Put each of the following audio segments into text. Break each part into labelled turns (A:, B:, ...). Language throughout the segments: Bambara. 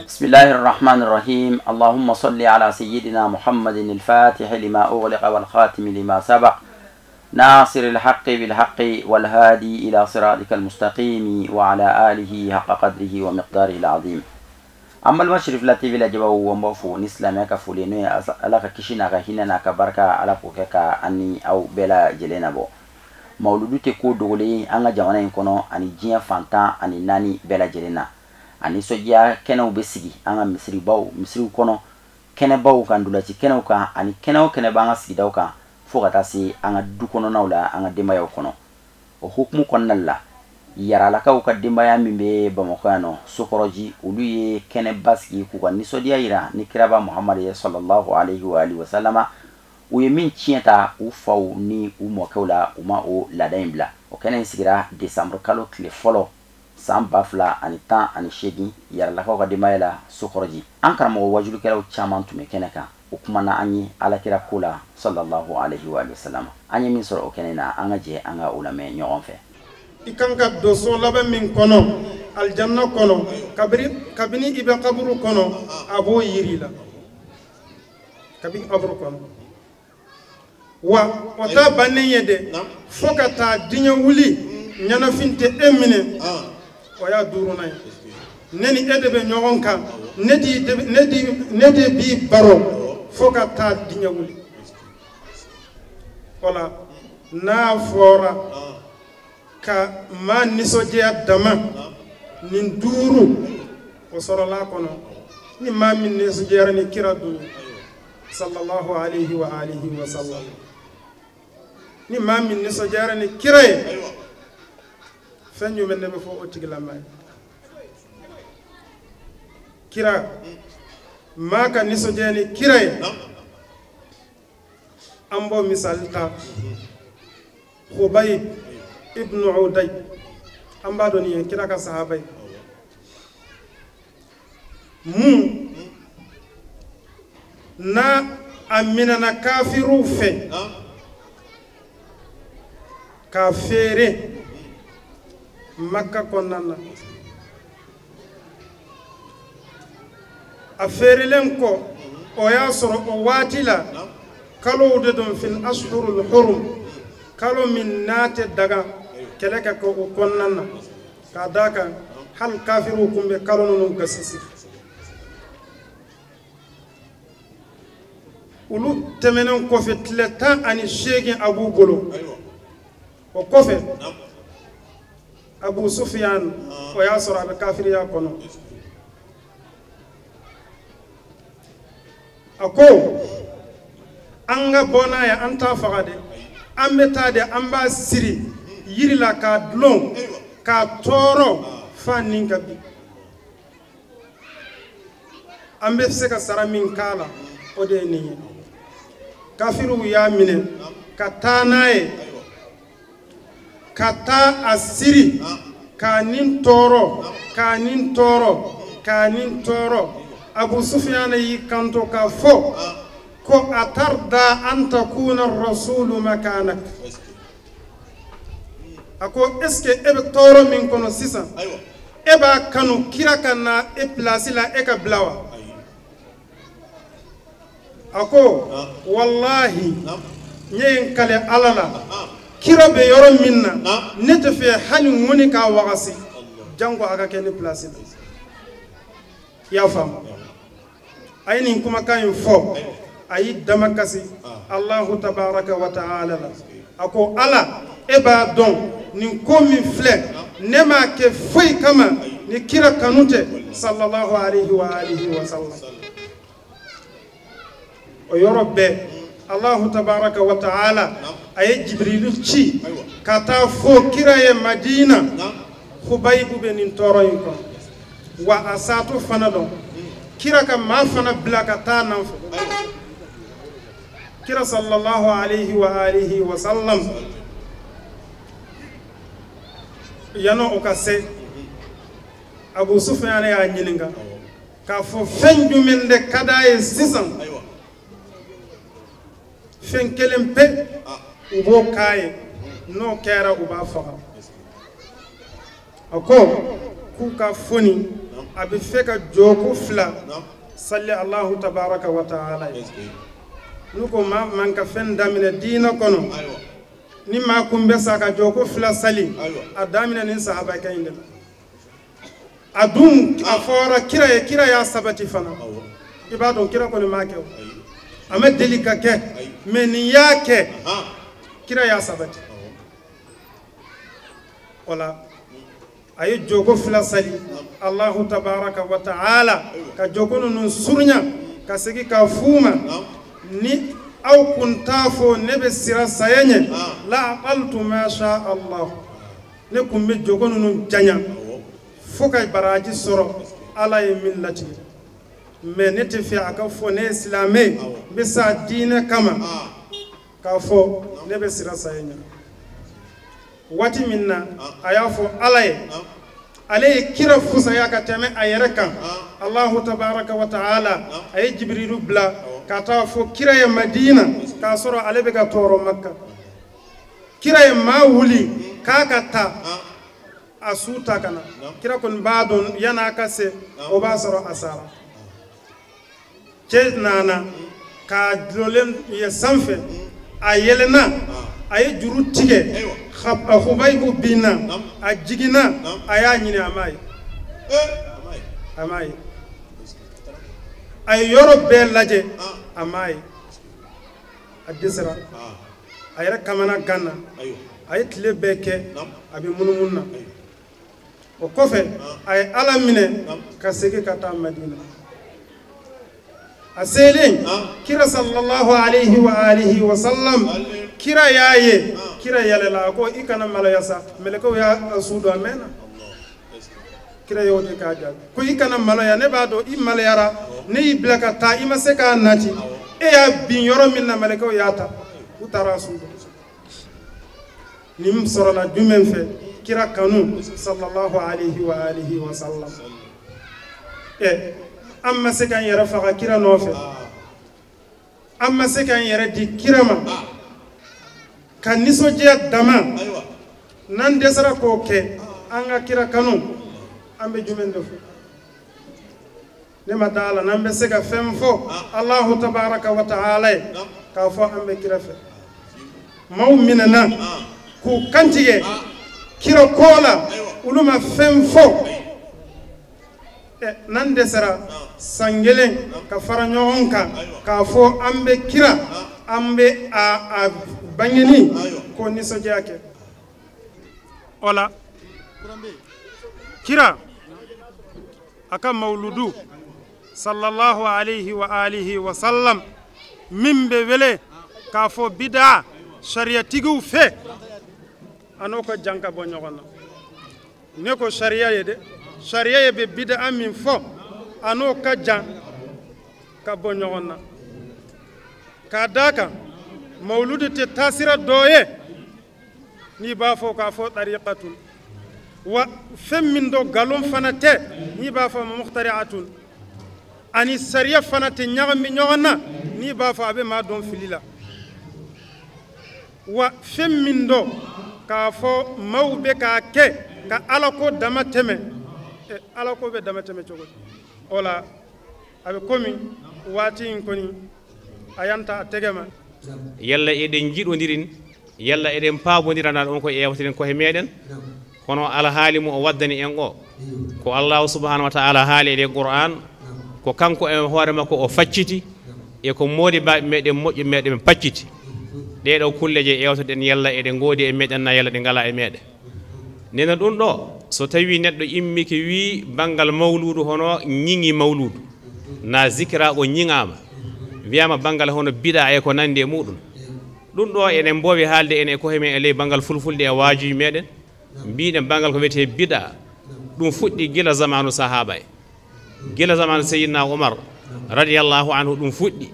A: بسم الله الرحمن الرحيم اللهم صل على سيدنا محمد الفاتح لما أغلق والخاتم لما سبق ناصر الحق بالحق والهادي إلى صراطك المستقيم وعلى آله حق قدره ومقداره العظيم. أما المشرف التي بلا جبا ومبفو نسلم يكفولينو ألاك كشينا كهينا كبركة على فوكك أني أو بلا جلنا بو مولودو تكو دولي أنغا جوانا ينكونو أني جيا فانتا أني ناني بلا جلنا أني سوجيا كنو بسيجي أنغا مصري كونو كنو باو كان دولاتي كنو كان أني كنو بانا سيداو كان فوقتاسي أنغا دو كونو نولا أنغا ديما يو كونو وحكمو كوننا yara la kaw ka dimbaya mimbe bamakano sokoroji uluye kene baski kuka nisodia ira ni kiraba Muhammad sallallahu alaihi wa alihi wasallama uye min chienta ufaw ni umo kawla uma o ladaimbla o kene sigira December kalo kle folo samba fla ani tan ani shegi yara la kaw ka dimbaya la sokoroji ankara mo wajulu kala chaman tume keneka o kuma na anyi ala kira kula sallallahu alaihi wa alihi wasallama anyi min soro o kene na anga je anga ulame nyogon fe
B: ikanka doso labe min kono aljanna kono kabini ibe qabru kono abo yirila kabini qabru kono wa ota banne yede fokata dinya wuli nyana finte emine o ya durunay neni edebe nyogonka nedi bi baro fokata dinya wuli wala na fora ka ma nisoje dama nin duru o sorola kono ni ma min nisoje ni kiradu sallallahu alaihi wa alihi wa sallam ni ma min nisoje ni kiraye fanyu men be fo o tigla may kira ma ka nisoje ni kiraye ambo misalta Khubayb ibn Uday ambado ni kira ka sahabai mu na amina na kafiru fe kafere makka konana afere lenko o ya soro o watila kalo de don fil ashhurul hurum kalo min nate daga keleka ko konnana kadaka hal kafiru kumbe kalonun gasisi ulu temenen ko fetleta ani shegi abu golo o kofe abu sufyan o yasra be kafir ya kono ako anga bona ya anta fagade ambeta de amba siri yirila ka dlon ka toro fanin gabi ambe se ka sara min kala ode ni kafiru ya mine katanae kata asiri kanin toro Abu Sufyan yi kanto ka fo ko atarda an takuna ar-rasul makanak ako eske ebe toro min kono sisa eba kanu kira kana e place la e ka blawa ako wallahi nyen kale alala kira be yoro minna nete fe hani ngoni ka wagasi jango aga kene place ya fam ayni kuma kayin fo ayi damakasi Allah tabaraka wa ta'ala ako ala eba don nin komi fle nema ke foi kama ni kira kanute sallallahu alaihi wa alihi wa sallam o yorobe Allah tabaraka wa ta'ala ay jibril ci kata fo kira ye madina Khubayb benin toroyin ko wa asatu fanado kira ka ma fana blaka ta nan kira sallallahu alaihi wa alihi wa sallam yano okase Abu Sufyan ya nyilinga ka fo fenju min de kadaye sisan fen kelempe ubo kaye no kera uba faga ako kuka foni abi feka joko fla salli Allahu tabaraka wa ta'ala nuko man ka fen damina dina kono ni ma kumbe saka joko fla sali adamina nin sahaba kayinde adum afora kira ya sabati fana ibadon kira ko ni make ama delika ke men yake kira ya sabati wala ay jogo fla sali Allahu tabaraka wa ta'ala ka jogo nun surnya ka sigi ka fuma ni aw kuntafo nebe sira sayenye la aqaltu ma sha Allah ne kumbe jogo nun janya foka baraji soro ala ye millati mais ne te fi aka fo ne islamé be sa dina kama ka fo nebe sira sayenye wati minna aya fo ala ye ale kira fusa ya ka teme ayere kan Allahu tabaraka wa ta'ala ay jibrilu bla ka ta fo kira ya madina ka soro ale be ka toro makka kira ya mawuli ka ka ta asuta kana kira kun badon yana kase o ba soro asara ce nana ka dolem ya sanfe ayelena ay juru tige khubaybu bina ajigina aya nyine amay ay yoro be laje amay adisra ay rek kamana ganna ay tle beke abi munumunna o kofe ay alamine ka sege kata madina aselen kira sallallahu alayhi wa alihi wa sallam kira yaye kira yalela ko ikana malayasa meleko ya sudo amena kira yote kaja ko ikana malaya ne bado I malayara ne iblaka ta imaseka nati e ya bin yoro minna meleko yata utara sudo nim sorala dumen fe kira kanu sallallahu alayhi wa alihi wa sallam amma sekan yara faga kira nofe amma sekan yara di kirama kan nisoje dama nan desara ko ke anga kira kanu ambe jumen defu ne madala nan be seka femfo Allahu tabaraka wa ta'ala ka fo ambe kira fe mawminana ku kantige kira kola uluma femfo nan desara sangelen ka faranyonka ka fo ambe kira ambe a bangeni ko nisoje yake ola kira aka mauludu sallallahu alayhi wa alihi wa sallam mimbe wele ka fo bid'a sharia tigu fe anoko janka bonyogona ne ko sharia yede sharia ye be bid'a min fo anoka jan ka bonyogona kadaka mauludu te tasira doye ni ba fo ka fo tariqatun wa fem min do galon fanate ni ba fo muhtari'atun ani sariya fanate nyagami nyogana ni ba fo abe ma don filila wa fem min do ka fo mawbe ka ke ka alako damateme alako be damateme chogo ola abe komi wati koni ayanta tegema
C: yalla eden jidodirin yalla eden paabondirana on ko ewtiren ko he meden kono ala halimu o waddani en ko Allah subhanahu wa ta'ala haali e Qur'an ko kanko e hoore makko o facciti e ko modi ba meden mojjo meden pacciti de do kulleje ewtoden yalla eden godi e meden na yalla de ngala e meden nena dun do so tawi neddo immiki wi bangal mawludu hono nyingi mawludu na zikra o nyingama wiyama bangal hono bida e ko nande mudum dun do enen bowi haalde en ko hemen e ley bangal fulfulde e waaji meden biiden bangal ko wete bida dum fuddi gila zamanu sahaba gila zamanu sayyidina Umar radiyallahu anhu dum fuddi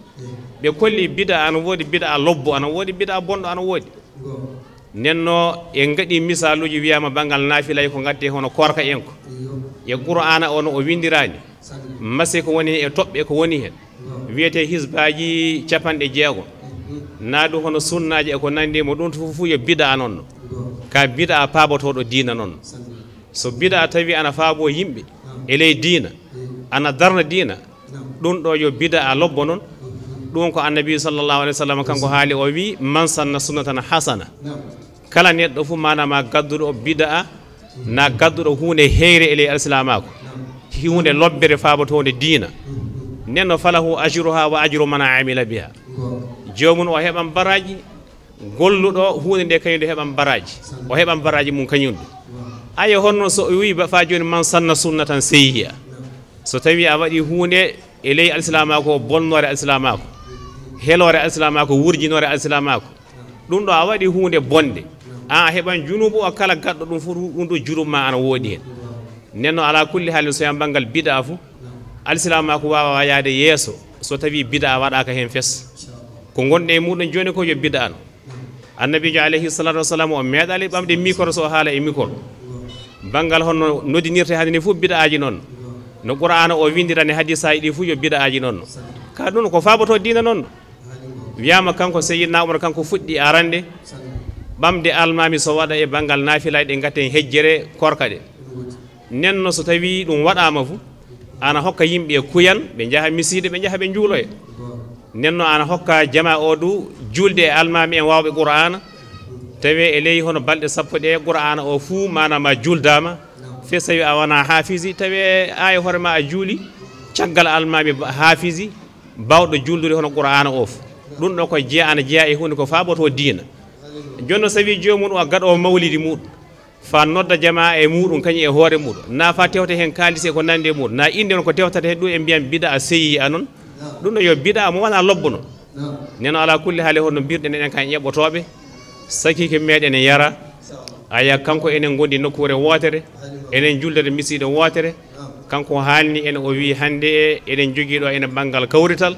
C: be kolli bida an wodi bida lobbo an wodi bida bondo an wodi nenno e ngadi misaluji wiyama bangal nafila ko gadde hono korka en ko e Qur'ana on o windirani masse ko woni e tobbe ko woni hen wiyete hisbaji capande jeego naadu hono sunnaaji e ko nandi mo ɗum fu yo bida non ka bida paabotoɗo diina non so bida tawi ana faabo yimɓe e ley diina ana darna diina ɗum ɗo yo bida a lobbo noon ɗum ko annabi sallallahu alaihi wasallam kanko haali o wi man sanna sunnatan hasana kala neɗɗo fu manama gadduɗo bida na gadduɗo hunde heyre e ley alislamaako hunde lobbere faabotonde diina nenno falahu ajruha wa ajru man amila biha jomum o heɓan baraji golluɗo hunde nde kañum nde heɓan baraji o heɓan baraji mum kañum ɗum aye honno so wi fa joni man sanna sunnatan seyhiya so tawi a waɗi hunde e ley alislamaako bonnore alislamaako helore alislamaako wurjinore alislamaako ɗum ɗo a waɗi hunde bonde a heɓan junubu o kala gaɗɗo ɗum fof ɗum ɗo jurum ma ana woodi hen nenno ala kulli haalin so yambalngal bida fu alislamaako wawa yaade yeeso so tawi bida waɗaka hen fes ko gonɗe e muɗum joni ko yo bida no annabijo alayhi salatu wassalam o meeɗali ɓamde micro so haala e micro bangal honno noddinirte hande ni fof bida aji noon no qur'ana o windirani hadisaji ɗi fof yo bida aji noon ka ɗum ko faaboto diina noon wiyama kanko seyyidna umar kanko fuɗɗi arande ɓamde almami so waɗa e bangal naafilaji ɗe gatten hejjere korka ɗe nenno so tawi ɗum waɗama fu ana hokka yimɓe kuyan ɓe jaaha misiide ɓe jaaha ɓe juuloya nenno ana hokka jama o du julde e almami en wawɓe qur'ana tawi e ley hono balɗe sappo ɗe qur'ana o fuu manama juldama fe so tawi a wona hafisi tawi aya hoorema a juuli caggal almami hafisi bawɗo juldude hono qur'ana o fu ɗum ɗo ko jeeya ana jeeya e hunde ko faaboto diina jonno so tawi jomum o gaɗowo mawlidi muɗum fa nodda jama e muɗum kañum e hoore muɗum na fa tewta hen kalise ko nande muɗum na inde on ko tewtata hen ɗum e mbiyan bida a seyi anon ɗum ɗo yo bida mo wona lobbono neno ala kulli haali honno mbirɗen enen kan ƴeɓɓotoɓe sakiki meɗen e yara aya kanko enen gondi nokkure wotere enen juldere misiɗe wotere kanko haalni en o wi hande eɗen joguiɗo ene banggal kawrital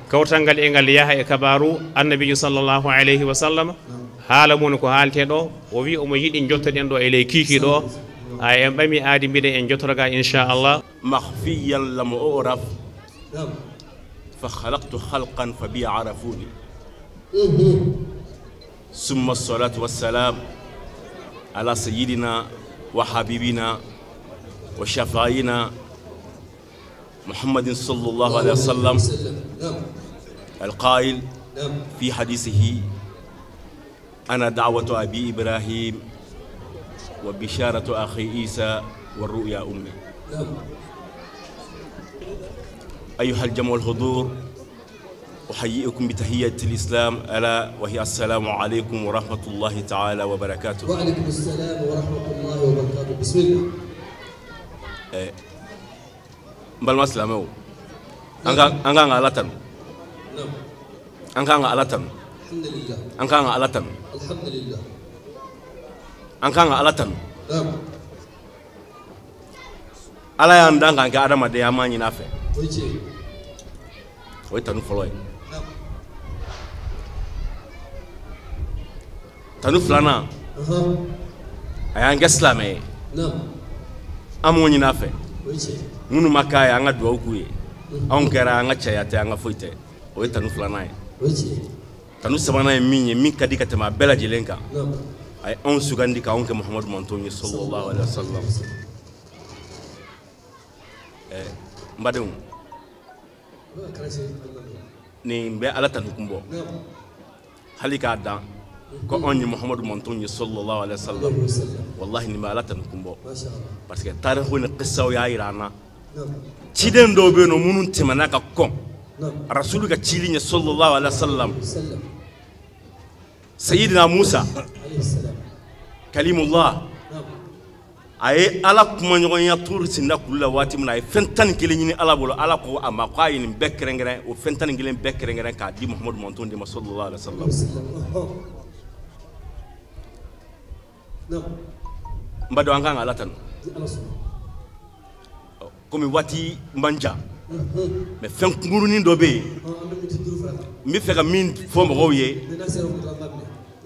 C: kawrital ngal e ngal yaaha e kabaru annabijo sallllahu alayhi wa sallam haala mum ko haalte ɗo o wi omo yiiɗi jottoɗen ɗo e ley kiiki ɗo en ɓami aadi mbiɗen en jottoroga inchallah
D: makhfiyan lam uraf fa khalaqtu khalqan fa bi arafuni summa salatu wassalam ala sayyidina wa habibina wa shafaina محمد صلى الله عليه وسلم القائل في حديثه أنا دعوة أبي إبراهيم وبشارة أخي عيسى والرؤيا أمي. أيها الجمع الحضور أحييكم بتحية الإسلام ألا وهي السلام عليكم ورحمة الله تعالى وبركاته.
E: وعليكم السلام ورحمة الله وبركاته. بسم الله.
D: mbalma silamɛw an kan ka ala tanu an kan ka ala tanu an kan ka ala tanu an kan ka ala tanu ala y'an dan kan kɛ adamaden an m'a ɲini a fɛ o ye tanu fɔlɔ ye tanu filanan a y'an kɛ silamɛ ye an m'o ɲini a fɛ munu makaya anga duwawu ku ye anw kɛra an ka caya tɛ an ka foyi tɛ o ye tanu filanan ye tanu sabanan ye min ye min ka di ka tɛmɛ a bɛɛ lajɛlen kan a ye anw sugandi ka anw kɛ muhamadu mantonw ye sallallahu alaihi wasallam n badenw nin bɛ ala tanu kun bɔ hali k'a dan ko anw ye muhamadu mantonw ye sallallahu alaihi wasallam wallahi nin bɛ ala tanu kun bɔ parce que tarihu ni kisaw y'a yira an na ciden dɔw bɛ yen nɔ minnu tɛmɛna ka kɔn rasulu ka cili ɲɛ sallallahu alaihi wasallam sayyidina Musa kalimullah a ye ala kumaɲɔgɔnya turu sinda kulu la waati min na a ye fɛn 11 ɲini ala bolo ala ko a ma ko a ye nin bɛɛ kɛrɛnkɛrɛn o fɛn 11 bɛɛ kɛrɛnkɛrɛn k'a di muhamadu mantonw de ma sallallahu alaihi wasallam n ba dɔn an kan ka ala tanu komi waati man jan mais fɛn kunkurunin dɔ bɛ yen n bɛ fɛ ka min fɔ mɔgɔw ye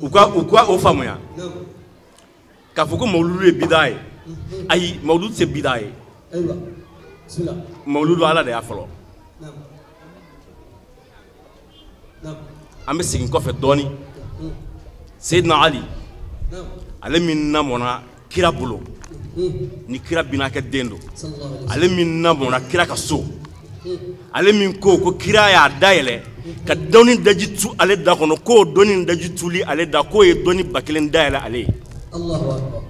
D: u ka o faamuya k'a fɔ ko mawuludu ye bida ye ayi mawuludu tɛ bida ye mawuludu ala de y'a fɔlɔ an bɛ segin kɔfɛ dɔɔni Seydina Ali ale min lamɔna kira bolo ni kira bina ka dendo ale min namona kira ka so ale min ko kira ya dayele ka doni dajitu ale da kono ko doni dajituli ale da ko e doni bakelen dayele ale
E: Allahu akbar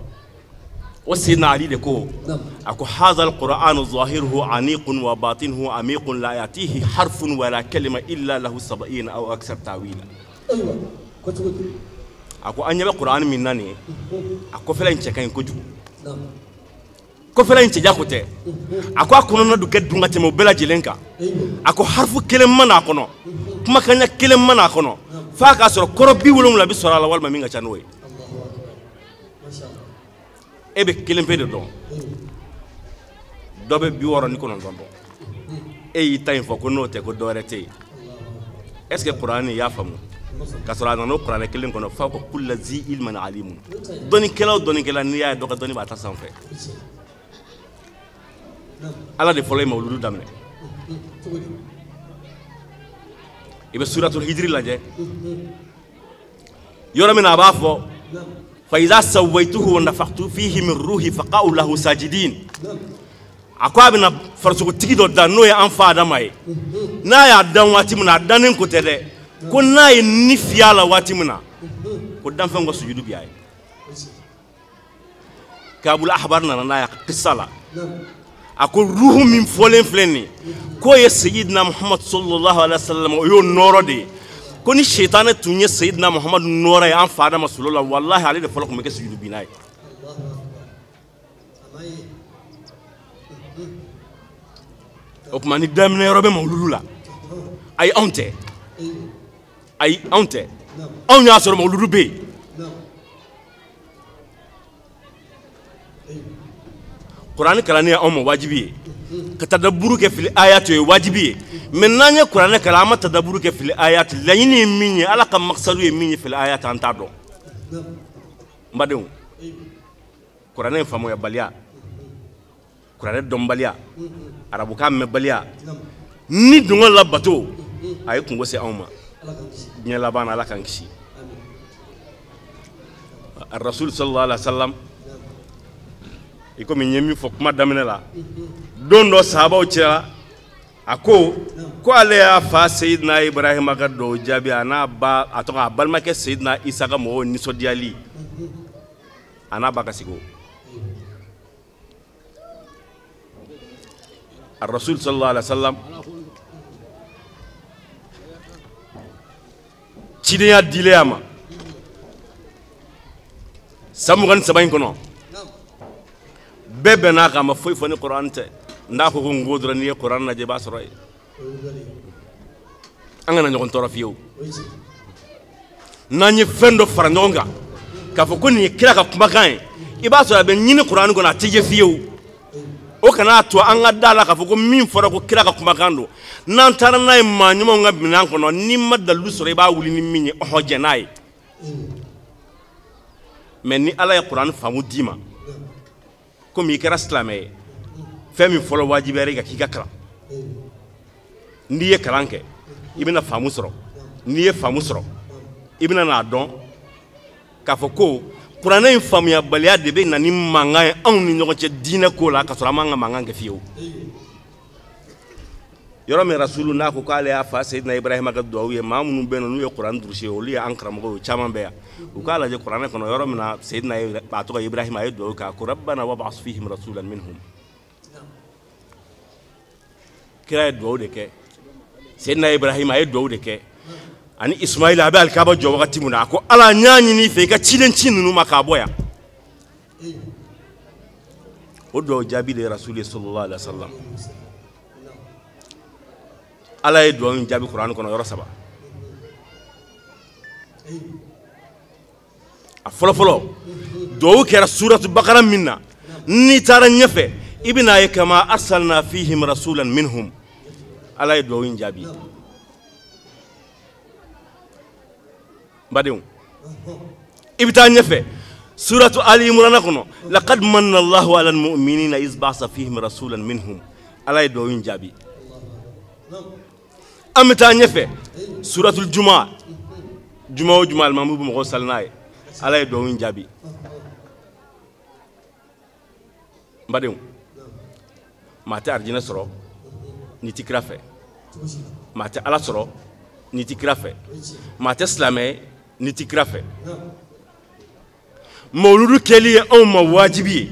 D: وسيدنا علي دكو أكو هذا القرآن ظاهره عميق وباطنه عميق لا يأتيه حرف ولا كلمة إلا له 70 أو أكثر تأويلا.
E: أيوة كنت
D: أكو أني بالقرآن من ناني أكو فلا إنت كاين كجو. أكو فلا إنت جاكوته. أكو نونا دوكت دونغا تمو بلا جلنكا. أكو حرف كلمة ناكونو. كما كان كلمة ناكونو. فاك أسر كربي ولوم لبي سورة الله والما مينغا تانوي. ebe kelen pe de don dobe bi woro ni kono don e yi tay fo ko note ko dorete est-ce que Qur'an ya famu kasra no Qur'an kelen kono fa ko kullu zi ilman alimun doni kela ni ya do ko doni ba ta sanfe ala de folay mawludu damne ibe suratul hijri laje yoro mina ba fo فإذا سويته ونفخت فيه من روحي فقعوا له ساجدين أقابنا فرسوك تيجي دانو يا أنفا دماي نا يا دان واتمنا دانين كتير كنا ينفيالا واتمنا كدام فنغو سجدوا بياي كابولا أخبارنا نا يا قصلا أقول روح من فلان فلاني كوي سيدنا محمد صلى الله عليه وسلم يو نورو دي كوني شيطان توني سيدنا محمد نورا يا فادا مسلول الله والله عليه فلكم مكس سجود بناي اوبماني دامني روبي مولولا اي اونت اون يا سور مولودو بي قران كلامي ام واجبي كتدبروا في الايات واجبي من نانيا قران كلام تدبروا في الايات لاني مني على كم مقصدوا مني في الايات انت دو مبادو قران فمو يا باليا قران دوم باليا عربو كام باليا ني دون لا باتو اي كونغو سي اوما ني لا بان على كانكشي الرسول صلى الله عليه وسلم iko mi nyemi fo kuma damene la dondo sahaba o cira ako ko ale ya fa sayyidina ibrahim ga do jabi ana ba atoka balma ke sayyidina isa ga mo ni so diali ana ba kasigo الرسول صلى الله عليه وسلم تشيديا ديلياما سامغان سباين كونو bebe na kama foi foni Qur'an te nda ko ngodra ni Qur'an na je basroy angana nyon toro fiyo nani fendo farandonga ka fo koni kira ka kuma kan ibaso be nyini Qur'an ko na tije fiyo o kana to anga dala ka fo ko min foro ko kira ka kuma kando nan tarana ma nyuma nga binan ko no ni madalu sore ba wuli ni minni o hoje nay men ni ala ya Qur'an famu dima comme ikara islamé femi folo wajibere ga kika kala ndiye kalanke ibina famu soro niye famu soro ibina na don ka foko qur'ana in famu ya baliya de be nani manga an ni nyogo che dina ko la ka sura manga manga ga fiyo yoro me rasulu na ko kale ya fa sayyidina ibrahim ga duwaye mamunu beno nu qur'an durse o li ankram go chaman be وقال جل القرآن كنا يرمنا سيدنا بعتوا إبراهيم أيدوا كأكو ربنا وابعث فيهم رسولا منهم كلا يدعو دك سيدنا إبراهيم أيدعو دك أني إسماعيل أبي الكعبة جوا وقتي منا أكو على نياني فيك تشيلن تشينو ما كابويا ودعو جابي لرسول صلى الله عليه وسلم على يدعو جابي القرآن كنا يرسبا فلو فلو دو كرا سورة البقرة منا نتارا نفه ابنا كما أرسلنا فيهم رسولا منهم على يدوين جابي بعدين ابتا نفه سورة آل عمران لقد من الله على المؤمنين إذ بعث فيهم رسولا منهم على يدوين جابي أمتا نفه سورة الجمعة جمعة المامو بمغسل ناي على يدوين جابي mbadenw maa tɛ arijinɛ sɔrɔ ni ti kira fɛ maa tɛ ala sɔrɔ ni ti kira fɛ maa tɛ silamɛ ni ti kira fɛ mawludu kɛli ye anw ma wajibi ye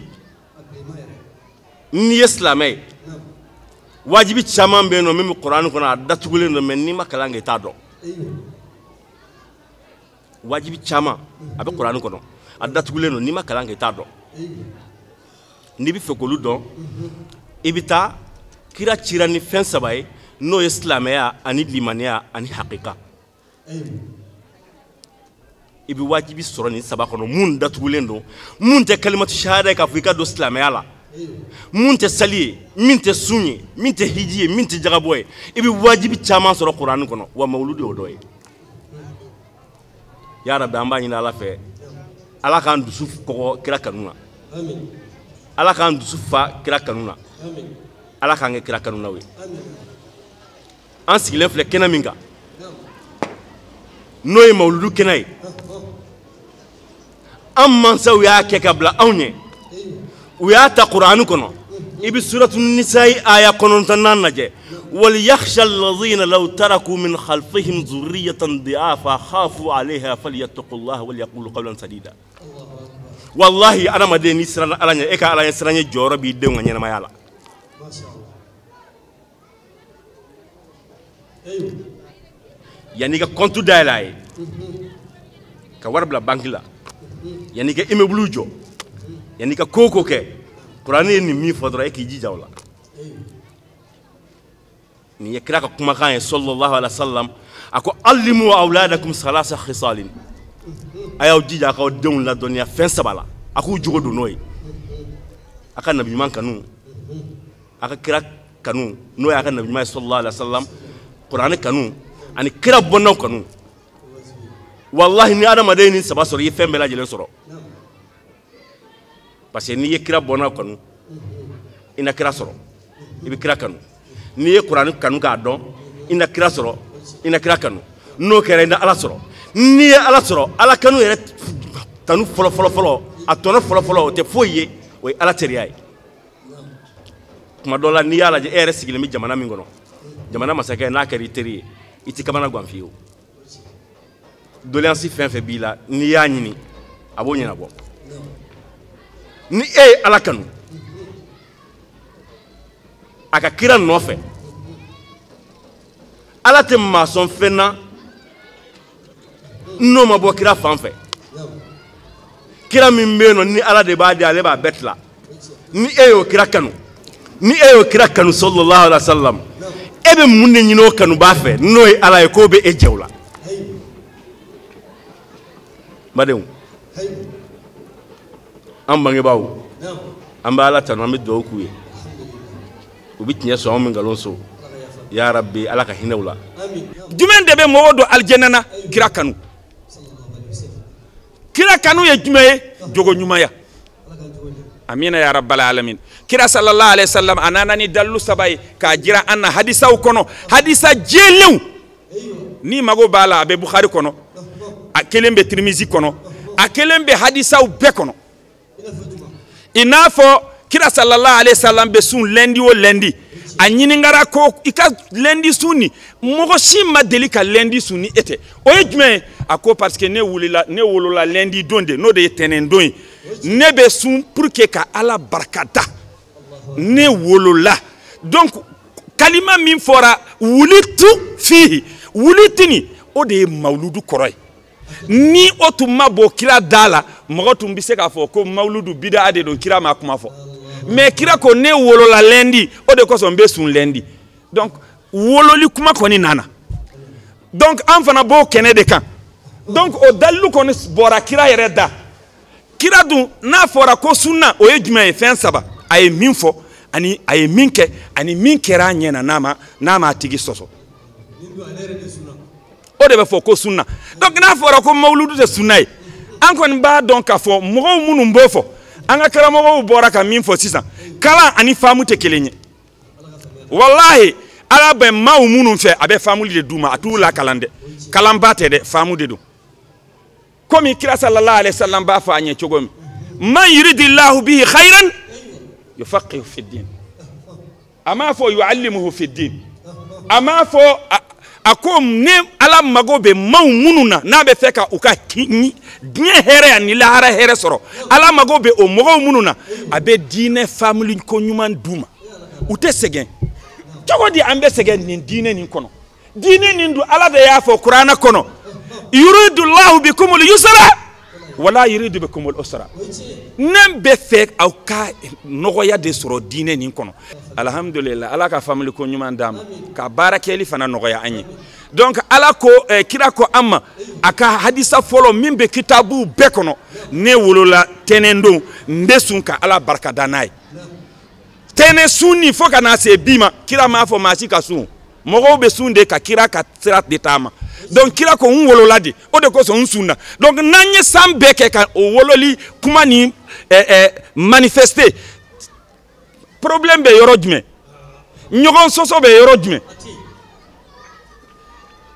D: n'i ye silamɛ ye wajibi caman bɛ yen nɔ min bɛ kuranɛ kɔnɔ a datugulen don mais n'i ma kalan kɛ i t'a dɔn wajibi caman a bɛ kuranɛ kɔnɔ a datugulen don n'i ma kalan kɛ i t'a dɔn n'i bɛ fɛ k'olu dɔn i bɛ taa kira cira ni fɛn saba ye n'o ye silamɛya ani limaniya ani hakika i bɛ wajibi sɔrɔ nin saba kɔnɔ mun datugulen don mun tɛ kalimatu shahada ye k'a fɔ i ka don silamɛya la mun tɛ sali ye min tɛ sun ye min tɛ hiji ye min tɛ jagabɔ ye i bɛ wajibi caman sɔrɔ kuranɛ kɔnɔ wa mawludu y'o dɔ ye ya Rabbi an b'a ɲini ala fɛ ala k'an dusu kɔgɔ kira kanu na ala k'an dusu fa kira kanu na ala k'an kɛ kira kanunaw ye an sigilen filɛ kɛnɛ min kan n'o ye mawludu kɛnɛ ye an mansaw y'a kɛ ka bila anw ɲɛ u y'a ta kuranɛ kɔnɔ i bɛ suratu nisa'i aya 9 lajɛ وليخشى الذين لو تركوا من خلفهم ذرية ضعافا خافوا عليها فليتقوا الله وليقولوا قولا سديدا والله أنا ما دني سرنا على إيك على سرنا جورا بيدهم عن ما يلا يعني كونتو دايلاي كواربلا بانكلا يعني كإمبلوجو يعني كوكو كه قرآن نمي فدرا إيك يجي جاولا ni yakira ka kuma kan ye sallallahu alaihi wasallam ako allimu auladakum salasa khisalin ayaw jija ka denw la dɔnniya fɛn saba la ako jogo do noy aka nabi man kanu aka kira kanu noy aka nabi man sallallahu alaihi wasallam qur'an kanu ani kira bonnaw kanu wallahi ni adama de ni saba sɔrɔ ye fɛn bɛɛ lajɛlen sɔrɔ parce que ni ye kira bonnaw kanu ina kira sɔrɔ ibi kira kanu ni ye kuranɛ kanu k'a dɔn i na kira sɔrɔ i na kira kanu n'o kɛra i na ala sɔrɔ n'i ye ala sɔrɔ ala kanu yɛrɛ tanu fɔlɔ a tɔnɔ fɔlɔ o tɛ foyi ye o ye ala teriya ye tuma dɔ la n'i y'a lajɛ e yɛrɛ sigilen bɛ jamana min kɔnɔ jamana masakɛ n'a kɛra i teri ye i tɛ kamana gan fiyewu doléance fɛn fɛn b'i la n'i y'a ɲini a b'o ɲɛnabɔ ni e ye ala kanu a ka kira nɔfɛ ala tɛ maa sɔn fɛn na n'o ma bɔ kira fan fɛ kira min bɛ yen nɔ ni ala de b'a di ale b'a bɛɛ tila ni e y'o kira kanu sallallahu alaihi wasallam e bɛ mun de ɲini o kanubaa fɛ n'o ye ala ye k'o bɛ e jɛ o la badenw an bangebaaw an bɛ ala tanu an bɛ dugawu k'u ye u bɛ tiɲɛ sɔn an min nkalon so ya rabbi ala ka hinɛw la
F: jumɛn de bɛ mɔgɔ don alijɛnɛ na kira kanu ye jumɛn ye jogo ɲumanya amina ya rabbal alamin kira sallallahu alaihi wasallam a nana ni dalilu saba ye k'a jira an na hadisaw kɔnɔ hadisa jɛlenw ni mago b'a la a bɛ bukhari kɔnɔ a kelen bɛ tirimizi kɔnɔ a kelen bɛ hadisaw bɛɛ kɔnɔ i n'a fɔ kira sallallahu alaihi wasallam bɛ sun lundi o lundi a ɲininkara ko i ka lundi sun ni mɔgɔ si ma deli ka lundi sun ni e tɛ o ye jumɛn ye a ko parce que ne wolola lundi don de n'o de ye tɛnɛn don ye ne bɛ sun pour que ka ala barikada ne wolola donc kalima min fɔra wulitu fihi wulitini o de ye mawludu kɔrɔ ye ni o tun ma bɔ kira da la mɔgɔ tun bɛ se k'a fɔ ko mawludu bida de don kira ma kuma fɔ mais kira ko ne wolola lundi o de kosɔn n bɛ sun lundi donc wololi kuma kɔni nana donc an fana b'o kɛnɛ de kan donc o dalilu kɔni bɔra kira yɛrɛ da kira dun n'a fɔra ko sunna o ye jumɛn ye fɛn saba a ye min fɔ ani a ye min kɛ ani min kɛra a ɲɛna n'a ma tigi sɔsɔ o de bɛ fɔ ko sunna donc n'a fɔra ko mawludu tɛ sunna ye an kɔni b'a dɔn k'a fɔ mɔgɔw minnu b'o fɔ an ka karamɔgɔw bɔra ka min fɔ sisan kalan ani faamu tɛ kelen ye wallahi ala bɛ maaw minnu fɛ a bɛ faamuli de d'u ma a t'u la kalan dɛ kalanba tɛ dɛ faamu de don komi kira sallallahu alaihi wasallam b'a fɔ a ɲɛ cogo min man yuridillahu bihi khayran يفقه في الدين أما فو يعلمه في الدين أما فو أكو نم على مغوب مونونا نابي فكا أوكا كيني دين هيري نيلا هرا هيري سرو على مغوب أو مغو مونونا أبي دين فاميلي كونيومان دوما وتسجن تقول دي أمبي سجن نين دين نينكونو دين نيندو على ديا فو قرآن كونو يريد الله بكم اليسر ولا يريد بكم الأسرة نم بفك أو كا نغويا دي سرو دين نينكونو الحمد لله على كا فاميلي كونيومان دام كبارك يلي فنا نغويا أني donc ala ko kira ko amma aka hadisa folo mimbe kitabu bekono ne wolola tenendo ndesunka ala barka danai tene sunni foka na se bima kira ma fo ma sika sun mogo be sunde ka kira ka sirat de tama donc kira ko wolola di o de ko so sunna donc nanye sambeke ka o wololi kuma ni manifester problème be yorodme nyogon soso be yorodme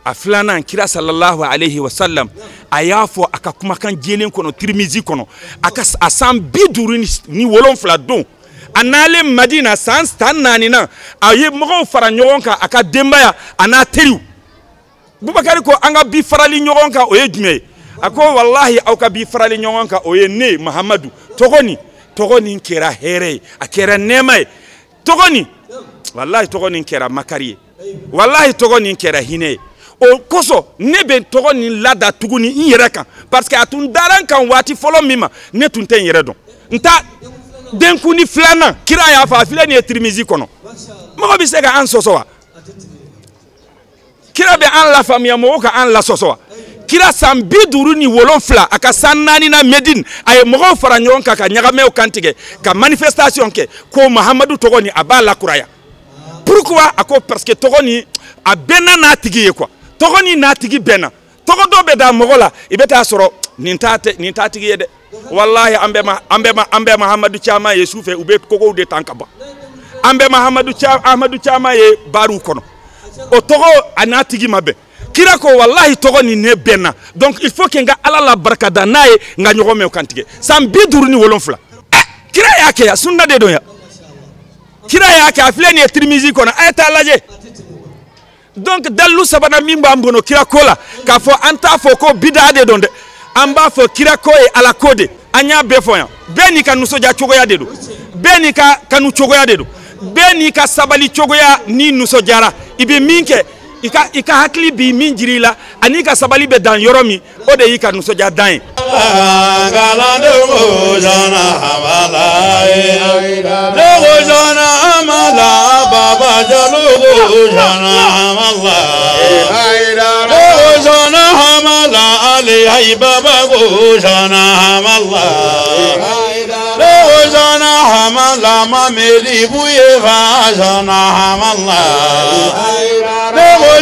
F: aflana kira sallallahu alayhi wa sallam ayafo akakuma kan jelen kono tirmizi kono aka asam biduru ni wolon fla don anale madina sans tananina aye mo fara nyonka aka dembaya ana teriu bubakari ko anga bi farali nyonka o yejme ako wallahi au ka bi farali nyonka o ye ne muhammadu togoni kera here akera nemay togoni wallahi togoni kera makari wallahi togoni kera hine o koso nebe togo ni lada tuguni nyereka parce que atun daran kan wati folo mima ne tunten yere don nta denku ni flana kira ya fa flani etrimizi kono mo bi sega an sosowa kira be an la famille mo ka an la sosowa kira sambi duru ni wolon fla aka sanani na medine ay mo fara nyonka ka nyaga mew kantige ka manifestation ke ko muhammadu togo ni abala kuraya pourquoi ako parce que togo ni abena na tigiye quoi togoni natigi bena togo do be da mogola ibeta soro ninta tigi yede wallahi ambe muhammadu chama ye sufe ube kogo de tankaba ambe ahmadu chama ye baru kono o togo anatigi mabe kira ko wallahi togo ni ne bena donc il faut que nga ala la baraka da naye nga nyogome kantige sam biduru ni wolon fla kira yake ya sunna de do ya kira yake afleni e tirmizi kono ayta laje donc dalu sabana mimba ambono kira kola ka fo anta fo ko bidade donde amba fo kira ko e ala kode anya befoya beni ka nusoja chogoya dedo beni ka kanu chogoya dedo beni ka sabali chogoya ni nusojara ibe minke ika hakli bi min jirila ani ka sabali be dan yoromi o de yika nusoja dan galande mo jana hamala dogo jana amala baba jalugo jana hamala dogo jana hamala ali hay baba go jana hamala dogo jana hamala mameli buye va jana hamala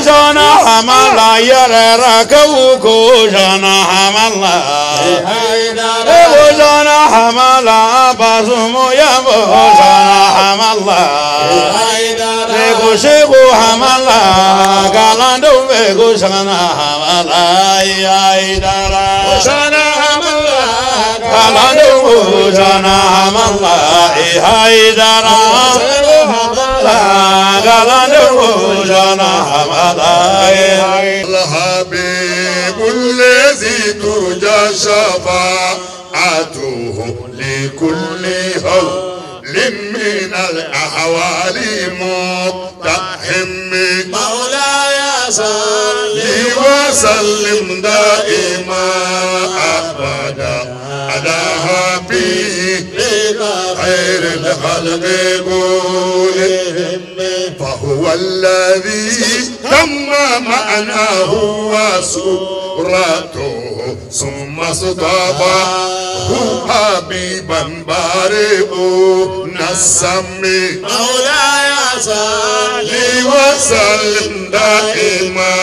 F: jana hamala yara kawuko jana hamala jana hamala basumo yabo jana hamala shego hamala galando mego jana hamala yaidara jana hamala galando jana hamala yaidara galando jana الحبيب الذي ترجى شفاعته لكل هول من الأحوال مقتحم مولاي صل وسلم دائما أبدا على حبيبك خير الخلق كلهم فهو الذي تم معناه وصورته ثم اصطفاه حبيبا بارئ نسمي مولاي صل وسلم دائما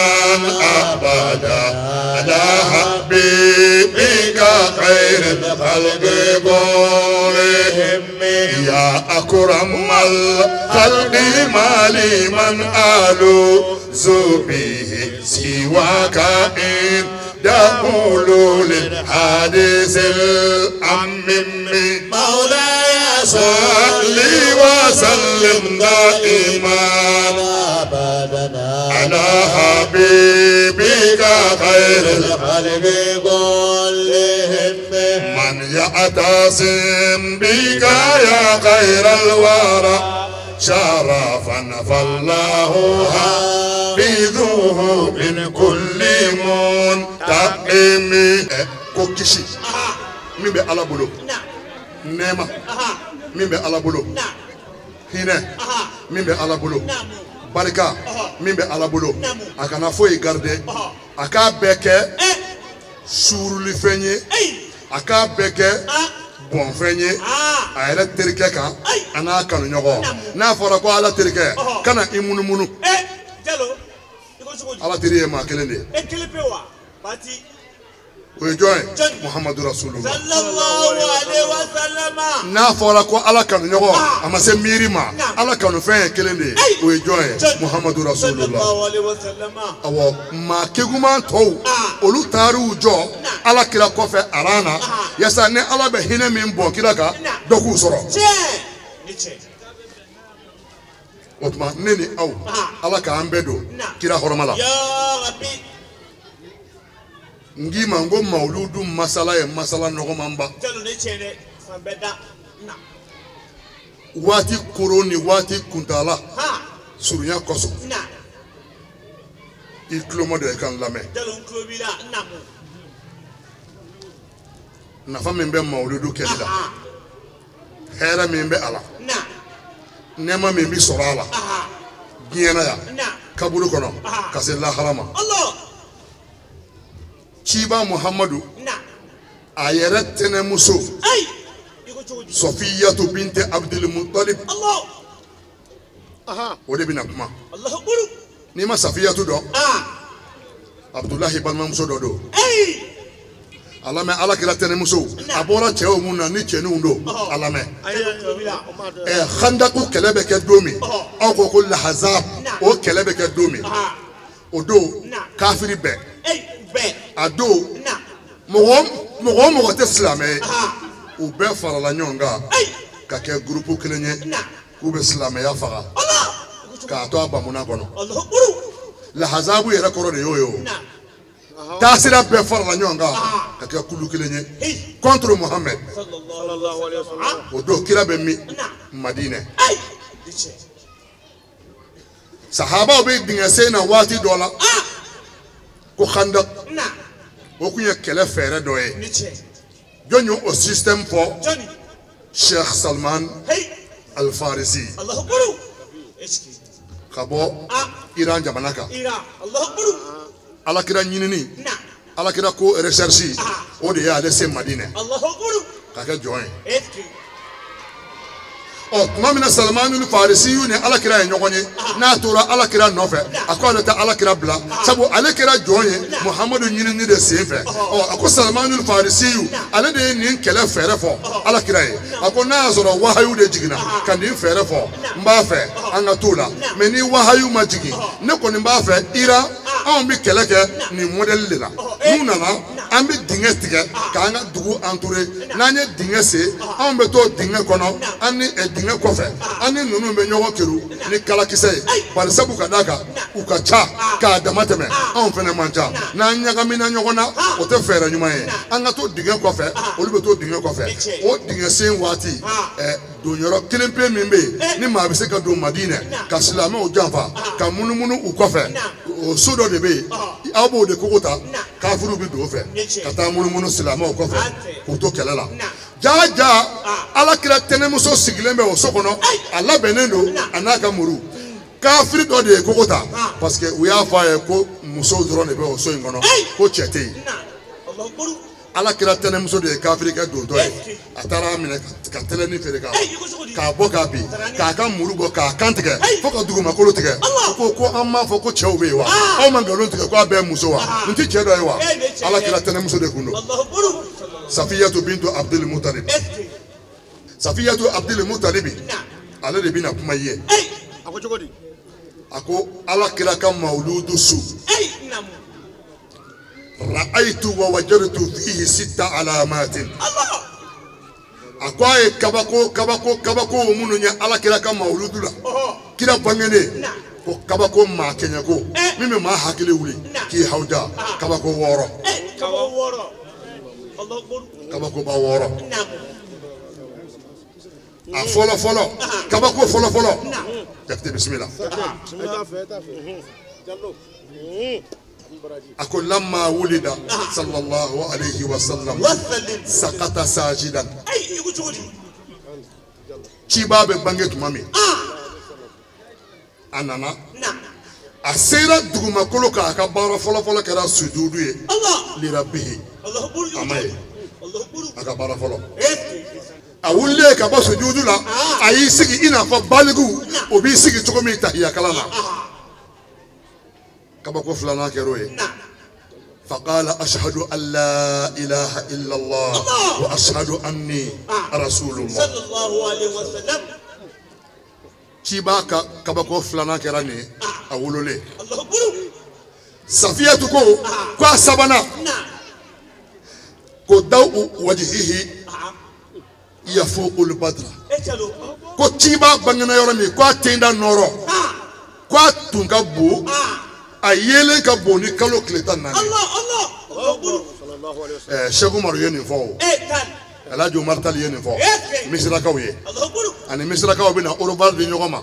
F: ابدا على حبيبك خير الخلق كلهم يا اكرم الخلق ما لمن آلو زبيه سواك إن دخول للحادث الأمم مولاي
G: صل وسلم دائما على حبيبك خير الخلق كلهم من يعتصم بك يا خير الورى شرفا فالله حافظه من كل منتقم كوكيشي من بي على بلو نعمة من بي على بلو هنا من بي على بلو barika min bɛ ala bolo a kana foyi garder a k'a bɛɛ kɛ suurulifɛn ye a k'a bɛɛ kɛ bɔnfɛn ye a yɛrɛ terikɛ kan a n'a kanuɲɔgɔn n'a fɔra ko ala terikɛ kana i munumunu ala teri ye maa kelen de ye o ye jɔn ye muhamadu rasulullah n'a fɔra ko ala kanuɲɔgɔn a ma se miiri ma ala kanufɛn ye kelen de ye o ye jɔn ye muhamadu rasulullah awɔ maa keguman tɔw olu taar'u jɔ ala kira kɔfɛ aran na yasa ni ala bɛ hinɛ min bɔn kira kan dɔ k'u sɔrɔ o tuma ne ni aw ala k'an bɛɛ don kira hɔrɔma la ngima ngo mauludu masala ye masala nɔgɔmanba waati koro ni waati kuntala surunya kɔsɔ i kuloma dɔ i kan lamɛn nafa min bɛ mauludu kɛli la hɛrɛ min bɛ a la nɛɛma min bi sɔrɔ a la diɲɛna yan kaburu kɔnɔ ka se lahara ma Ciba Muhammadu a yɛrɛ tɛnɛmuso Sofiyatu binte Abdul Muttalib o de bɛna kuma n'i ma Safiyatu dɔn Abdullahi balimamuso dɔ don a lamɛn alakira tɛnɛmuso a bɔra cɛw mun na ni cɛninw don a lamɛn Khandaku kɛlɛ bɛ kɛ don min aw ko ko Lahazab o kɛlɛ bɛ kɛ don min o don kafiri bɛɛ a don mɔgɔ tɛ silamɛ ye u bɛɛ farala ɲɔgɔn kan ka kɛ gurupu kelen ye k'u bɛ silamɛya faga k'a to a bamuna kɔnɔ Lahazabu yɛrɛ kɔrɔ de y'o ye o taasira bɛɛ farala ɲɔgɔn kan ka kɛ kulu kelen ye contre Muhammed o don kira bɛ min Madinɛ sahabaw bɛ dingɛ sen na waati dɔ la ko Khandak o kun ye kɛlɛ fɛɛrɛ dɔ ye jɔn ye o système fɔ Sheikh Salman Al Farisi ka bɔ Iran jamana kan alakira ɲinini alakira ko recherche o de y'ale se Madinɛ ka kɛ jɔn ye tuma min na Salman Al Farisi ni alakira ye ɲɔgɔn ye n'a tora alakira nɔfɛ a ko ale tɛ alakira bila sabu ale kɛra jɔn ye Muhammadu ɲinini de sen fɛ a ko Salman Al Farisi ale de ye nin kɛlɛ fɛɛrɛ fɔ alakira ye a ko n'a y'a sɔrɔ wahayu de jiginna ka nin fɛɛrɛ fɔ n b'a fɛ an ka t'o la mais ni wahayu ma jigin ne kɔni b'a fɛ Iran anw bɛ kɛlɛ kɛ nin modèle de la n'u nana an bɛ dingɛ tigɛ k'an ka dugu entouré n'an ye dingɛ sen anw bɛ t'o dingɛ kɔnɔ an ni dingɛ kɔfɛ an ni ninnu bɛ ɲɔgɔn kiru ni kalakisɛ ye bari sabu ka d'a kan u ka ca k'a dama tɛmɛ anw fɛnɛ man ca n'an ɲagamina ɲɔgɔn na o tɛ fɛɛrɛ ɲuman ye an ka to dingɛ kɔfɛ olu bɛ to dingɛ kɔfɛ o dingɛ sen waati donyɔrɔ kelen pe min bɛ yen ni maa bɛ se ka don Madinɛ ka silamɛw janfa ka munumunu u kɔfɛ o so dɔ de bɛ yen aw b'o de koko ta kafiru bɛ don o fɛ ka taa munumunu silamɛw kɔfɛ k'u to kɛlɛ la jaja alakira tɛnɛmuso sigilen bɛ o so kɔnɔ a labɛnnen don a n'a ka muru kafiri dɔ de ye koko ta parce que u y'a fɔ a ye ko musow dɔrɔn de bɛ o so in kɔnɔ ko cɛ tɛ yen alakira tɛnɛmuso de ye kafiri kɛ dontɔ ye a taara minɛ ka tɛnɛni feere k'a bɔ k'a bin k'a ka muru bɔ k'a kan tigɛ fo ka dugumakolo tigɛ ko an m'a fɔ ko cɛw bɛ yen wa aw ma nkalon tigɛ k'a bɛɛ muso wa n tɛ cɛ dɔ ye wa alakira tɛnɛmuso de kun don Safiyatu bintu Abdul Muttalib Safiyatu Abdul Muttalib ale de bɛna kuma i ye a ko alakira ka mawuludu su رأيت ووجدت فيه 6 علامات akwaye kabako munu nya ala kira ka mauludula kira bangene ko kabako ma kenya ko mimi ma hakile wuli ki hawda kabako woro kabako ba woro a folo kabako folo yakte bismillah أقول لما ولد صلى الله عليه وسلم سقط ساجدا شباب بانجت مامي أنا أسيرة دعوة كلوكا كبارة فلا كرا سجودي لربه أمي أكبارة فلا أقول لك كبار سجود لا أي سكي إنا فبالغو وبي سكي تقومي تحيا كلامنا كبكو فلانا كروي فقال أشهد أن لا إله إلا الله وأشهد أني رسول الله
H: صلى الله عليه وسلم
G: شيبا كبكو فلانا كراني أقول له سفياتكو كوا سبنا كو دو وجهه يفوق البدر كو شيبا بنغنا يورمي كوا تيندا نورو كوا تونغابو ayele ka boni kalo kletan nani Allah Sheikh Umar yeni fo ala jo martal yeni fo misra kawe ani misra kawe bina orobal de nyogoma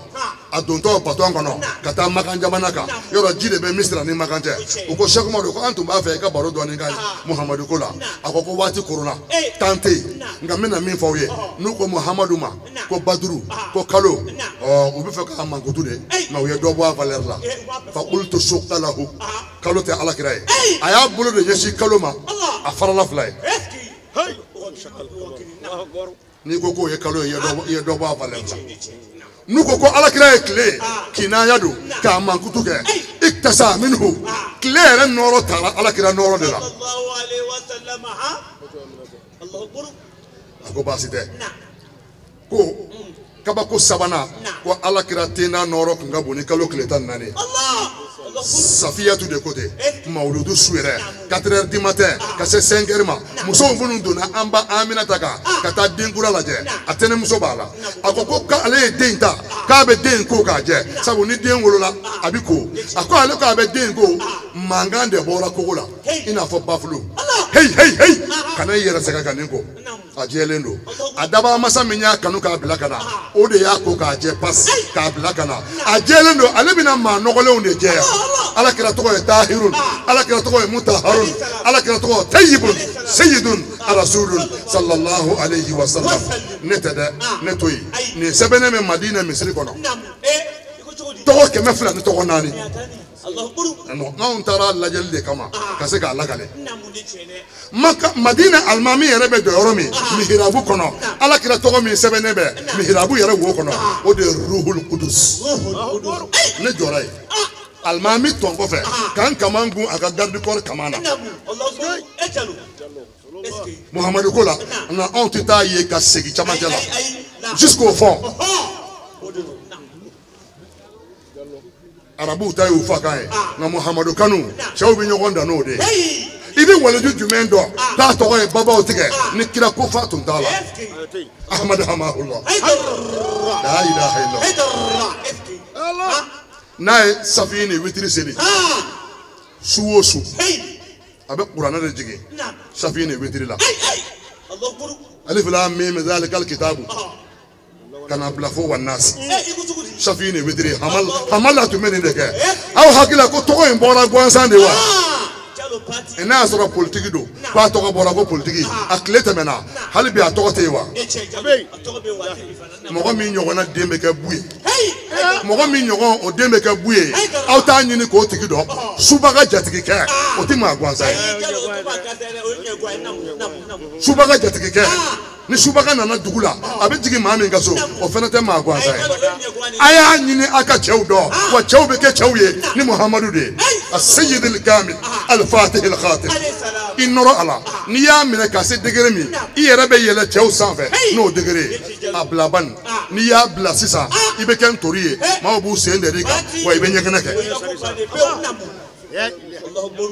G: adonto paton kono kata makanja banaka yoro jide be misra ni makanje uko Sheikh Umar ko antum ba fe ka baro do ni ngai Muhammadu kola akoko wati corona tante ngamena min fo ye nuko Muhammadu ma ko badru ko kalo ubi fe ka mangutu de na we do bo valer la fa qultu suqalahu kalo te ala kirai aya bulu de yeshi kalo ma afara la flay ni ko ye kalo ye do bo valer la nuko ko ala kirai kle kinaya do ka mangutu ke iktasa minhu kle noro tara ala kirai noro de la
H: sallallahu alaihi wasallam ha Allahu akbar
G: ako basite ko kabako sabana ko ala kira tena noro kunga boni kalo kletan nani Allah Safiyatu de côté Mauludu suere 4h du matin kase 5h ma muso bunu dona amba Amina taka kata dingura laje atene muso bala akoko ka ale denta ka be den ko ka je sabu ni den wolola abiko akko ale ka be den ko mangande bora kogola ina fo bafulu hey kana yera seka kaniko ajelendo adaba masa minya kanu ka bilakana o de ya ko ka je pas ka bilakana ajelendo ale bina ma nogole onde je ala kira to ko tahirun ala kira to ko mutahharun ala kira to ko tayyibun sayyidun rasulun sallallahu alayhi wa sallam netada netoyi ne sebene me madina misri kono to ko ke mefla ne to ko nani Allah buru non tara la jelde kama kase ka lakale maka madina almami yere be do yoromi mihrabu kono ala kira to ko mi sebene be mihrabu yere wo kono o de ruhul qudus ne joray almami tongo fe kan kamangu aka garde corps kamana Muhammadu kola na on tita ye ka segi chamantela jusqu'au fond arabu tayu fakae na Muhammadu kanu chawbi nyogonda no de ibi wala ju jumendo ta to e baba otige ni kira ko fatun dala ahmad hamahullah la ilaha illallah nae safini witri seli suwosu abe qur'ana de jige safini witri la alif lam mim zalikal kitabu kana blafo wan nas safini witri hamala tu meni de ke aw hakila ko to ko mbora gwansande wa ena sura politique do ko to ko bora ko politique akleta mena halbi atokote wa mo mi nyogona dembe ka buye mo mi nyogon o dembe ka buye awta nyini ko tigi do subaga jatigi ke o ti ma gwansa subaga jatigi ke ni subaga nana dugula abe jigi mami ngaso o fenete ma gwansa aya nyini aka chewdo wa chewbe ke chewye ni Muhammadu de as-sayyid al-kamil al-fatih al-khatim inoro ala ni ya mine kase degere mi iyere be yele chew sanfe no degere ablaban ni ya bla sisa ibe ken toriye ma obu sende rika wa ibe nyekene ke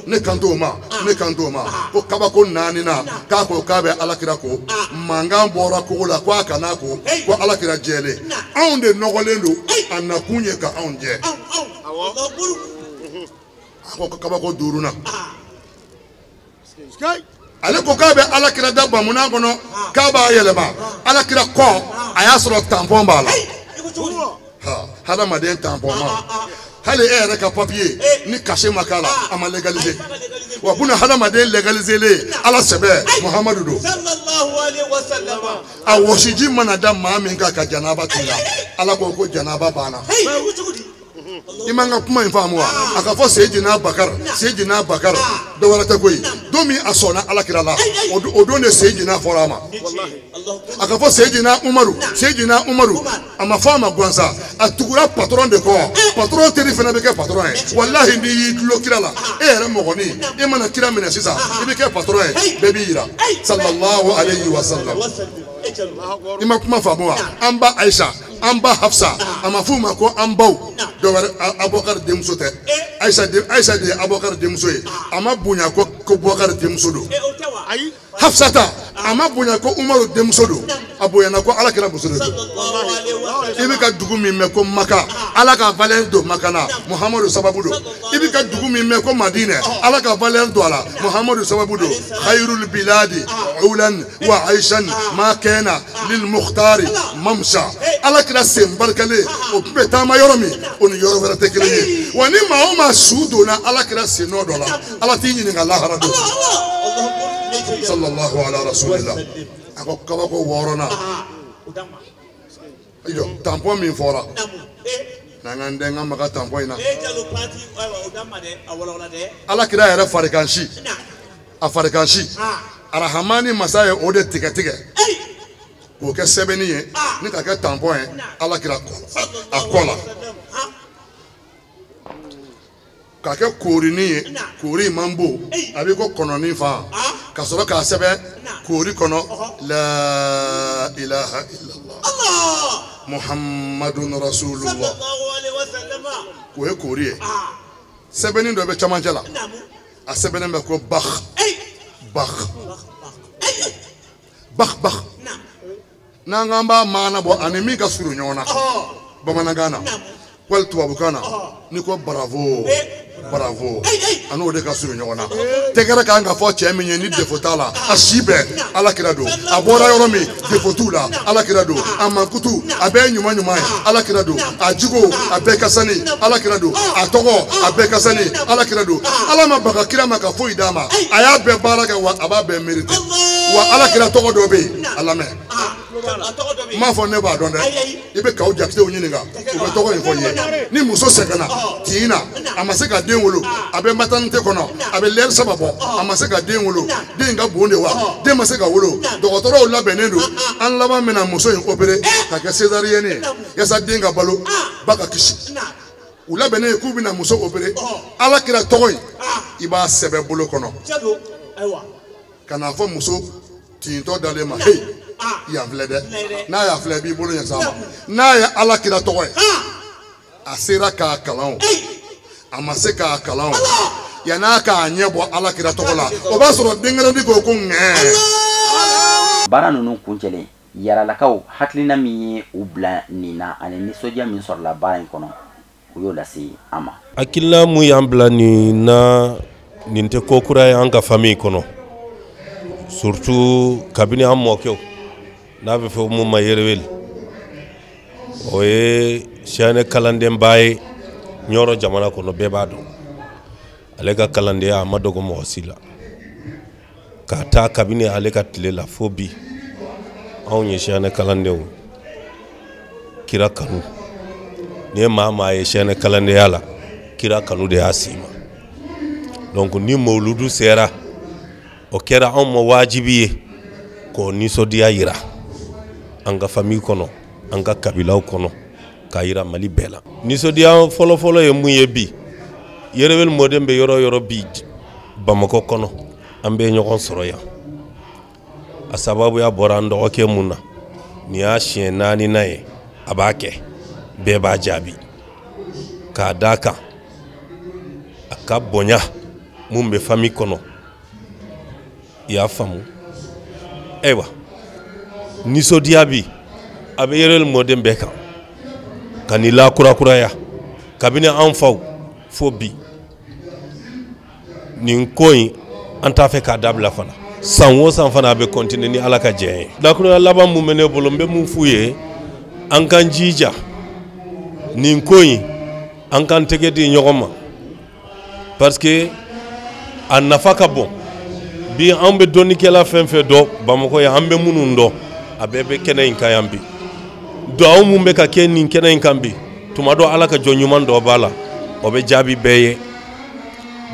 G: ne kanto ma ko kabako naani na k'a ko k'a bɛ alakira ko mankan bɔra kogo la ko a kana ko alakira jɛlen anw de nɔgɔlen don a nakun ye ka anw jɛ a ko kabako duuruna ale ko k'a bɛ alakira da bamunan kɔnɔ k'a b'a yɛlɛma alakira kɔ a y'a sɔrɔ tampɔn b'a la hadamaden tampɔn ma hali e yɛrɛ ka papiye ni kase ma k'a la a ma légaliser wa buna hadamaden légaliselen ala sɛbɛ muhamadu don a wɔsiji mana da maa min kan ka janaba k'i la ala ko janaba banna i man ka kuma in faamu wa a ka fɔ Seydina Bakar dɔ wɛrɛ tɛ koyi don min a sɔnna alakira la o don de Seydina fɔra a ma a ka fɔ Seydina Umaru a ma fɔ a ma gansa a tugura patron de kɔ patron teri fana bɛ kɛ patron ye walahi n'i y'i tulo kira la e yɛrɛ mɔgɔnin e mana kira minɛ sisan i bɛ kɛ patron ye bɛɛ b'i yira sallallahu alayhi wa sallam i ma kuma faamu wa an ba Aisha an ba Hafsa a ma f'u ma ko an baw dɔ wɛrɛ Abubakar denmuso tɛ Aisha de ye Abubakar denmuso ye a ma bonya ko Bubakar denmuso don Hafsata a ma bonya ko Umaru denmuso don a bonyana ko alakira muso de don i bɛ ka dugu min mɛn ko Maka ala ka valeur don Maka la Muhamadu sababu don i bɛ ka dugu min mɛn ko Madinɛ ala ka valeur don a la Muhamadu sababu don khairul biladi ulan wa aishan ma kana lil mukhtari mamsha alakira sen barikalen o tun bɛ taama yɔrɔ min o ni yɔrɔ wɛrɛ tɛ kelen ye wa ni maa o maa su donna alakira sen nɔ dɔ la ala t'i ɲininka lahara don sallallahu ala rasulillah a ko kabako wɔɔrɔnan ayiwa tampon min fɔra n'an ka n den ka maga tampon in na alakira yɛrɛ farikansi a farikansi arahamani masa ye o de tigɛ k'o kɛ sɛbɛnni ye ni ka kɛ tampon ye alakira a kɔ la k'a kɛ koorinin ye koori man bon a bɛ ko kɔnɔnin fan ka sɔrɔ k'a sɛbɛn koori kɔnɔ la ilaha illallah muhammadun rasulullah k'o ye koori ye sɛbɛnni dɔ bɛ camancɛ la a sɛbɛnnen bɛ ko bach n'an k'an b'a maana bɔ ani min ka surun ɲɔgɔn na bamanankan na wali tubabukan na ni ko bravo a n'o de ka surun ɲɔgɔn na tɛgɛrɛ kan ka fɔ cɛ min ye ni défaut t'a la a si bɛɛ alakira don a bɔra yɔrɔ min défaut t'u la alakira don a mankutu a bɛɛ ye ɲuman ye alakira don a jogo a bɛɛ ka sani alakira don a tɔgɔ a bɛɛ ka sani alakira don ala ma baga kira ma ka foyi d'a ma a y'a bɛɛ baara kɛ wa a b'a bɛɛ mérité wa alakira tɔgɔ dɔ bɛ yen a lamɛn n m'a fɔ ne b'a dɔn dɛ i bɛ kaw jakitew ɲininka u bɛ tɔgɔ in fɔ i ye ni muso sɛgɛnna tin na a ma se ka den wolo a bɛ maternité kɔnɔ a bɛ lɛri saba bɔ a ma se ka den wolo den ka bon de wa den ma se ka wolo dɔgɔtɔrɔw labɛnnen don an laban bɛna muso in opéré ka kɛ césarienne ye yaasa den ka balo ba ka kisi u labɛnnen ye k'u bɛna muso opéré alakira tɔgɔ in i b'a sɛbɛn bolo kɔnɔ ka n'a fɔ muso tintɔ dalen ma hey yan filɛ dɛ n'a y'a filɛ i b'i bolo ɲɛ s'a ma n'a ye alakira tɔgɔ ye a sera k'a kalan o a ma se k'a kalan o yan'a k'a ɲɛ bɔ alakira tɔgɔ la o b'a sɔrɔ denkɛrɛnin ko ŋɛɛ.
A: baara ninnu kuncɛlen yaralakaw hakilina min ye u bila nin na ani nisɔndiya min sɔrɔla baara in kɔnɔ u y'o lase an ma.
I: hakilina mun y'an bila nin na nin tɛ ko kura ye an ka famille kɔnɔ surtout kabini an mɔkɛw n'a bɛ fɔ mun ma Yereweli o ye siyanɛ kalandenba ye ɲɔrɔ jamana kɔnɔ bɛɛ b'a dɔn ale ka kalandenya a ma dogo mɔgɔ si la k'a taa kabini ale ka tile la fo bi anw ye siyanɛ kalandenw kira kanu ni ye maa ye siyanɛ kalandenya la kira kanu de y'a s'i ma donc ni mawuludu sera o kɛra anw ma wajibi ye k'o nisɔndiya yira an ka famille kɔnɔ an ka kabilaw kɔnɔ k'a yira Mali bɛɛ la nisɔndiya fɔlɔfɔlɔ ye mun ye bi Yereweli mɔden bɛ yɔrɔ yɔrɔ bi Bamakɔ kɔnɔ an bɛ ɲɔgɔn sɔrɔ yan a sababuya bɔra an dɔgɔkɛ mun na nin y'a siɲɛ 4nan ye a b'a kɛ bɛɛ b'a jaabi k'a d'a kan a ka bonya mun be famille kono ya famu ewa niso diabi abe yerel modem be kan kanila kura kura ya kabine an faw fo bi nin koyi an ta fe ka dabla fana san wo san fana be continue ni ala ka je da kura laban mu mene bolo be mu fuye an kan jija nin koyi an kan tege di nyogoma parce que an nafaka bon bi an be doni kela fenfe do bamako ya an be munun do abebe kenen kayambi do aw mum be ka ken nin kenen kambi tuma do ala ka jonyuman do bala o be jabi beye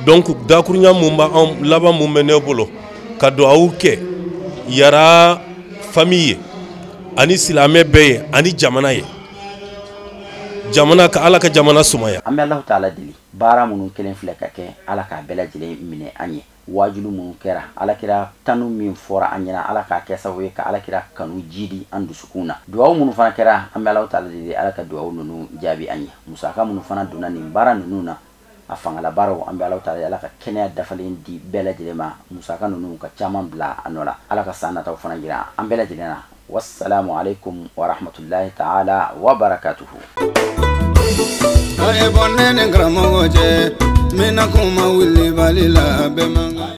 I: donc dakurnya mumba am laba mum mene bolo ka do awke yara famille ani silame beye ani jamana ye jamana ka ala ka jamana sumaya
A: ambe Allah taala dili bara munun kelen fleka ke ala ka bela jile mine anye wajulu mun kera ala kira tanu min fora anyina ala ka kesa we ka ala kira kanu jidi andu sukuna duwa mun fana kera ambe Allah taala dili ala ka duwa nunu jabi anye musaka mun fana dunani bara nununa afangala baro ambe Allah taala ala ka kenya dafalen di bela jile ma musaka nunu ka chaman bla anola ala ka sana taw fana gira ambe la jile na wassalamu alaikum wa rahmatullahi ta'ala wa barakatuhu. Ay bonne ne gramo goje mina kuma wili balila be manga